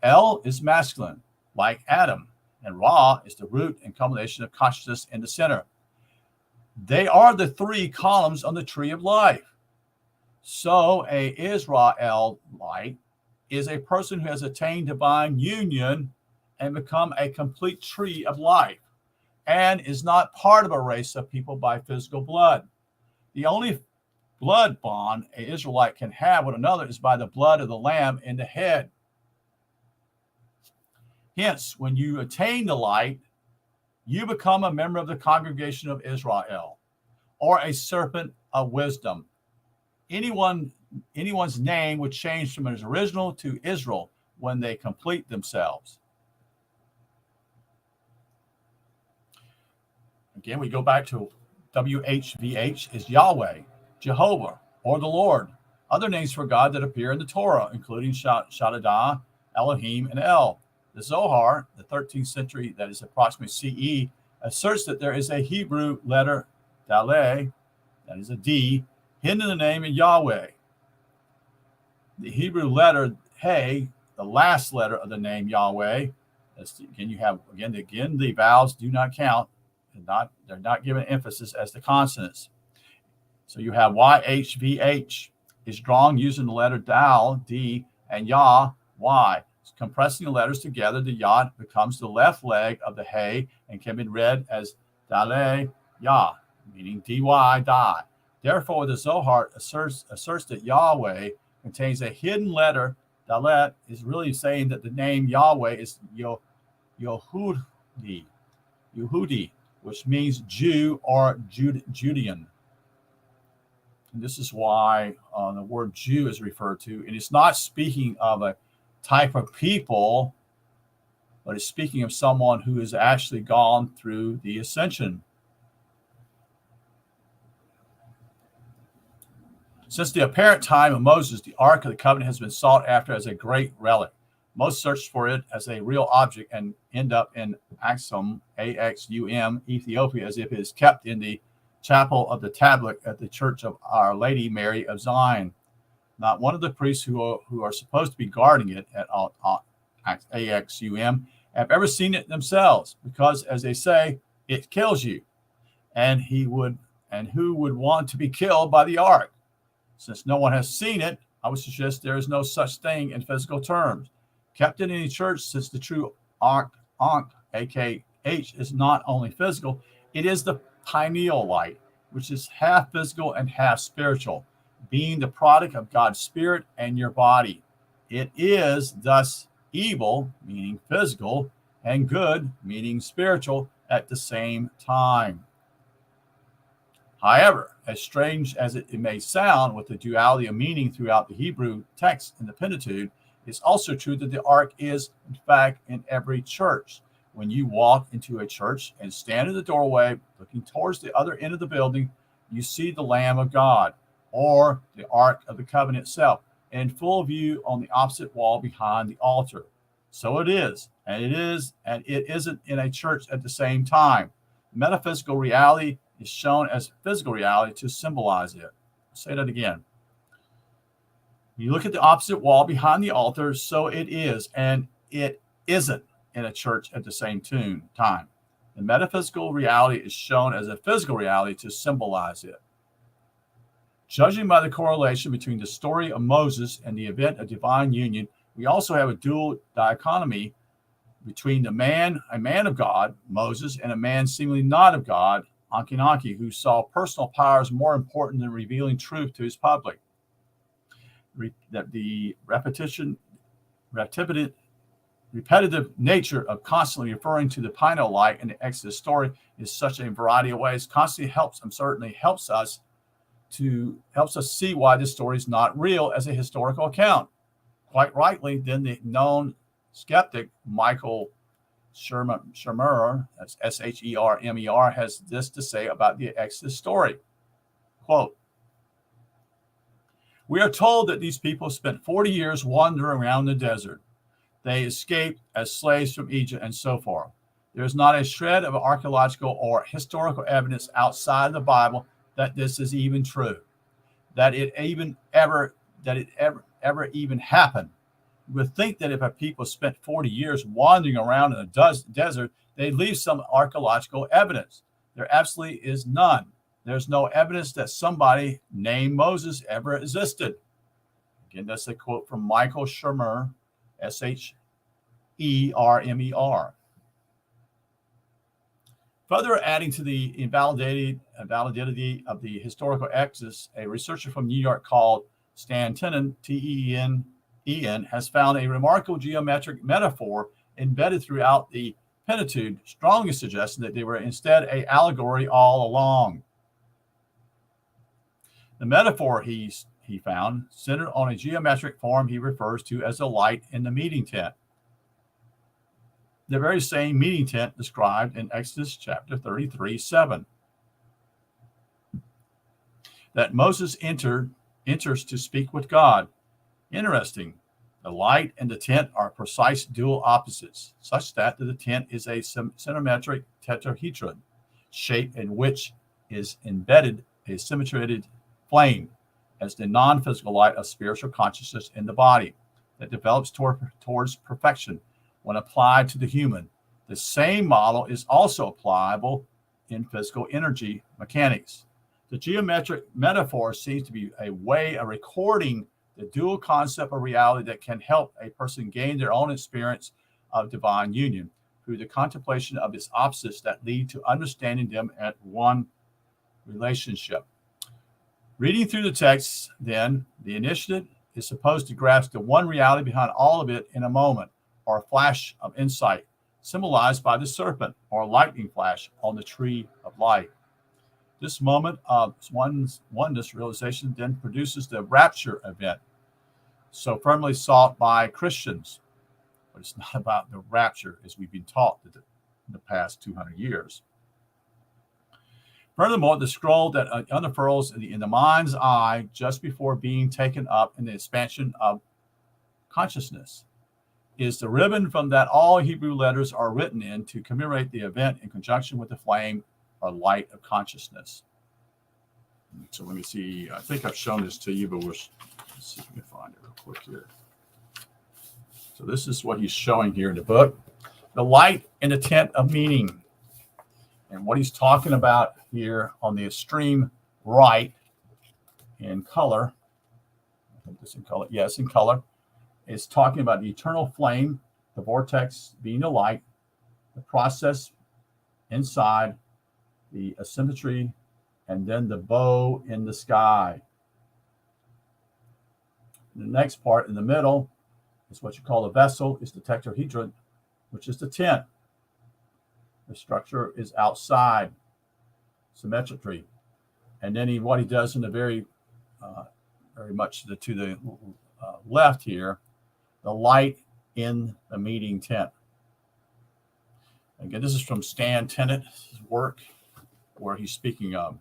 L is masculine, like Adam. And Ra is the root and culmination of consciousness in the center. They are the three columns on the tree of life. So a Israelite is a person who has attained divine union and become a complete tree of life, and is not part of a race of people by physical blood. The only blood bond an Israelite can have with another is by the blood of the Lamb in the head. Hence, when you attain the light, you become a member of the congregation of Israel, or a serpent of wisdom. Anyone's name would change from its original to Israel when they complete themselves. Again, we go back to WHVH is Yahweh, Jehovah, or the Lord. Other names for God that appear in the Torah, including Shaddai, Elohim, and El. The Zohar, the 13th century, that is approximately CE, asserts that there is a Hebrew letter, Daleh, that is a D, hidden in the name of Yahweh. The Hebrew letter Hey, the last letter of the name Yahweh. Again, the vowels do not count. They're not given emphasis as the consonants. So you have YHVH is drawn using the letter Dal, D, and Yah, Y. Compressing the letters together, the Yod becomes the left leg of the Hey and can be read as Daleh Yah, meaning dy, die. Therefore, the Zohar asserts that Yahweh contains a hidden letter. Dalet is really saying that the name Yahweh is Yehudi, which means Jew or Judean. And this is why the word Jew is referred to. And it's not speaking of a type of people, but it's speaking of someone who has actually gone through the Ascension. Since the apparent time of Moses, the Ark of the Covenant has been sought after as a great relic. Most search for it as a real object and end up in Axum, Axum, Ethiopia, as if it is kept in the chapel of the tablet at the Church of Our Lady Mary of Zion. Not one of the priests who are supposed to be guarding it at Axum have ever seen it themselves, because, as they say, it kills you. And who would want to be killed by the Ark? Since no one has seen it, I would suggest there is no such thing in physical terms. Kept in any church, since the true Ankh, aka H, is not only physical, it is the pineal light, which is half physical and half spiritual, being the product of God's spirit and your body. It is thus evil, meaning physical, and good, meaning spiritual, at the same time. However, as strange as it may sound, with the duality of meaning throughout the Hebrew text in the Pentateuch, it's also true that the Ark is, in fact, in every church. When you walk into a church and stand in the doorway, looking towards the other end of the building, you see the Lamb of God, or the Ark of the Covenant itself, in full view on the opposite wall behind the altar. So it is, and it isn't in a church at the same time. Metaphysical reality is shown as physical reality to symbolize it. I'll say that again. You look at the opposite wall behind the altar, so it is, and it isn't in a church at the same time. The metaphysical reality is shown as a physical reality to symbolize it. Judging by the correlation between the story of Moses and the event of divine union, we also have a dual dichotomy between a man of God, Moses, and a man seemingly not of God, Ankhenaten, who saw personal power as more important than revealing truth to his public. That the repetitive nature of constantly referring to the pineal light in the Exodus story is such a variety of ways. Constantly helps us see why this story is not real as a historical account. Quite rightly, then the known skeptic Michael Shermer, that's Shermer, has this to say about the Exodus story. Quote, "We are told that these people spent 40 years wandering around the desert. They escaped as slaves from Egypt and so forth. There is not a shred of archaeological or historical evidence outside the Bible that this is even true, that it ever even happened. You would think that if a people spent 40 years wandering around in the desert, they'd leave some archaeological evidence. There absolutely is none. There's no evidence that somebody named Moses ever existed." Again, that's a quote from Michael Shermer, Shermer. Further adding to the invalidity of the historical Exodus, a researcher from New York called Stan Tenen, Tenen, has found a remarkable geometric metaphor embedded throughout the Pentateuch, strongly suggesting that they were instead an allegory all along. The metaphor he found centered on a geometric form he refers to as the light in the meeting tent. The very same meeting tent described in Exodus chapter 33:7. That Moses enters to speak with God. Interesting. The light and the tent are precise dual opposites, such that the tent is a symmetric tetrahedron shape in which is embedded a symmetrical flame as the non-physical light of spiritual consciousness in the body that develops towards perfection when applied to the human. The same model is also applicable in physical energy mechanics. The geometric metaphor seems to be a way of recording the dual concept of reality that can help a person gain their own experience of divine union through the contemplation of its opposites that lead to understanding them at one relationship. Reading through the text, then, the initiative is supposed to grasp the one reality behind all of it in a moment, or a flash of insight, symbolized by the serpent or lightning flash on the tree of life. This moment of oneness realization then produces the rapture event, so firmly sought by Christians. But it's not about the rapture as we've been taught in the past 200 years. Furthermore, the scroll that unfurls in the mind's eye just before being taken up in the expansion of consciousness is the ribbon from that all Hebrew letters are written in to commemorate the event in conjunction with the flame or light of consciousness. So let me see. I think I've shown this to you, but let's see if we can find it real quick here. So this is what he's showing here in the book. The light in the tent of meaning. And what he's talking about here on the extreme right in color, I think this in color, yes, in color, is talking about the eternal flame, the vortex being the light, the process inside, the asymmetry, and then the bow in the sky. The next part in the middle is what you call a vessel, is the tetrahedron, which is the tent. The structure is outside, symmetry. And then what he does in the very much to the left here, the light in the meeting tent. Again, this is from Stan Tennett's work where he's speaking of.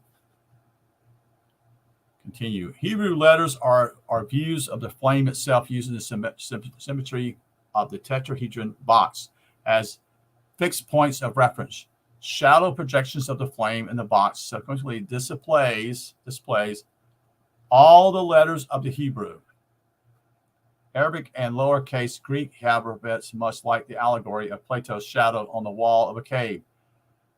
Continue. Hebrew letters are views of the flame itself using the symmetry of the tetrahedron box as fixed points of reference. Shadow projections of the flame in the box subsequently displays all the letters of the Hebrew. Arabic and lowercase Greek alphabets, much like the allegory of Plato's shadow on the wall of a cave.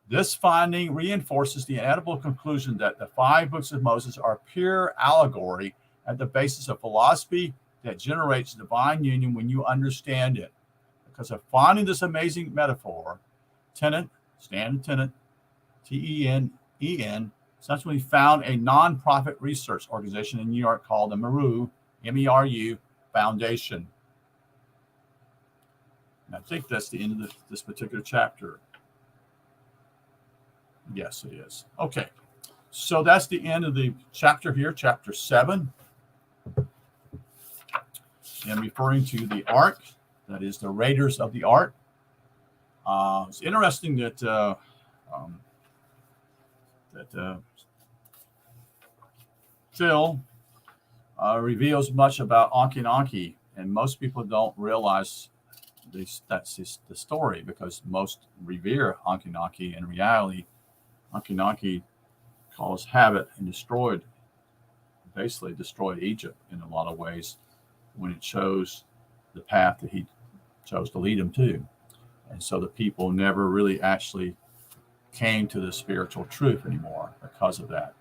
This finding reinforces the inevitable conclusion that the 5 books of Moses are pure allegory at the basis of philosophy that generates divine union when you understand it. Because of finding this amazing metaphor, Stan Tennant, T-E-N-E-N, essentially found a nonprofit research organization in New York called the Meru, M-E-R-U, Foundation. And I think that's the end of this particular chapter. Yes, it is. Okay. So that's the end of the chapter here, chapter 7. And referring to the Ark, that is the Raiders of the Ark. It's interesting that Phil reveals much about Ankh-Enki, and most people don't realize that's the story, because most revere Ankh-Enki. In reality, Ankh-Enki caused havoc and basically destroyed Egypt in a lot of ways when it chose the path that he chose to lead them to. And so the people never really actually came to the spiritual truth anymore because of that.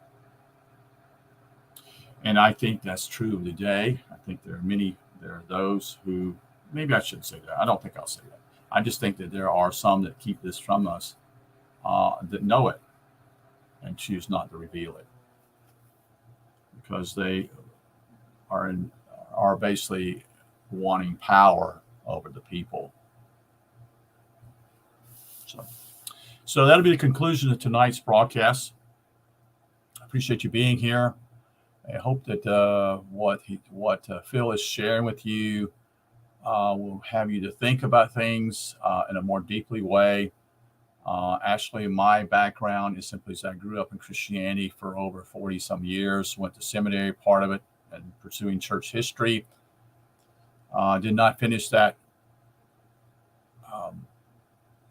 And I think that's true today. I think there are those who, maybe I shouldn't say that. I don't think I'll say that. I just think that there are some that keep this from us, that know it and choose not to reveal it, because they are basically wanting power over the people. So that'll be the conclusion of tonight's broadcast. I appreciate you being here. I hope that what Phil is sharing with you will have you to think about things in a more deeply way. Actually, my background is simply as I grew up in Christianity for over 40 some years, went to seminary, part of it, and pursuing church history. Did not finish that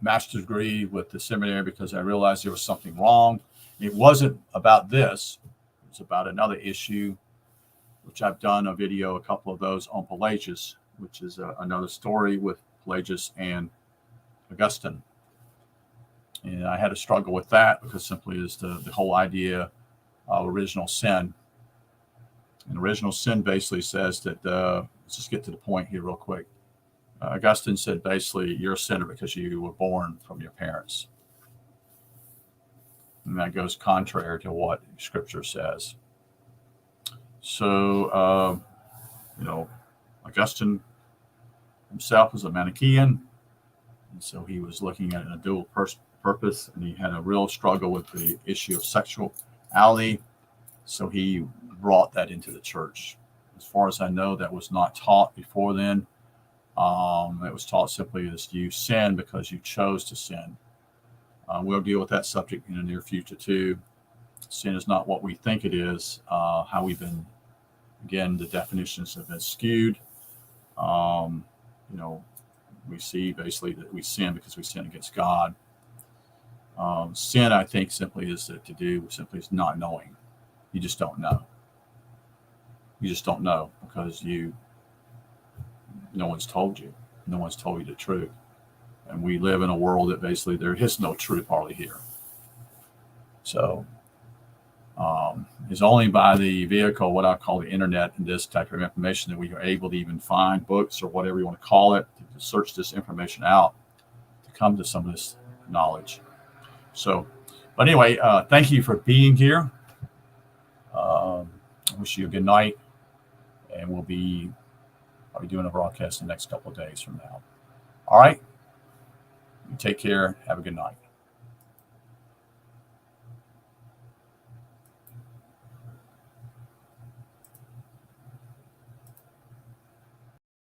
master's degree with the seminary because I realized there was something wrong. It wasn't about this. It was about another issue, which I've done a video, a couple of those on Pelagius, which is another story with Pelagius and Augustine. And I had a struggle with that because simply is the whole idea of original sin. And original sin basically says that, let's just get to the point here real quick. Augustine said basically you're a sinner because you were born from your parents. And that goes contrary to what Scripture says. So, Augustine himself was a Manichaean. And so he was looking at a dual purpose, and he had a real struggle with the issue of sexuality. So he brought that into the church. As far as I know, that was not taught before then. It was taught simply as you sin because you chose to sin. We'll deal with that subject in the near future too. Sin is not what we think it is. How we've been, again, the definitions have been skewed. You know, we see basically that we sin because we sin against God. Sin, I think, simply is is not knowing. You just don't know. You just don't know because no one's told you. No one's told you the truth. And we live in a world that basically there is no truth hardly here. So it's only by the vehicle, what I call the internet, and this type of information that we are able to even find books or whatever you want to call it, to search this information out, to come to some of this knowledge. So, but anyway, thank you for being here. I wish you a good night, and I'll be doing a broadcast the next couple of days from now. All right. You take care. Have a good night.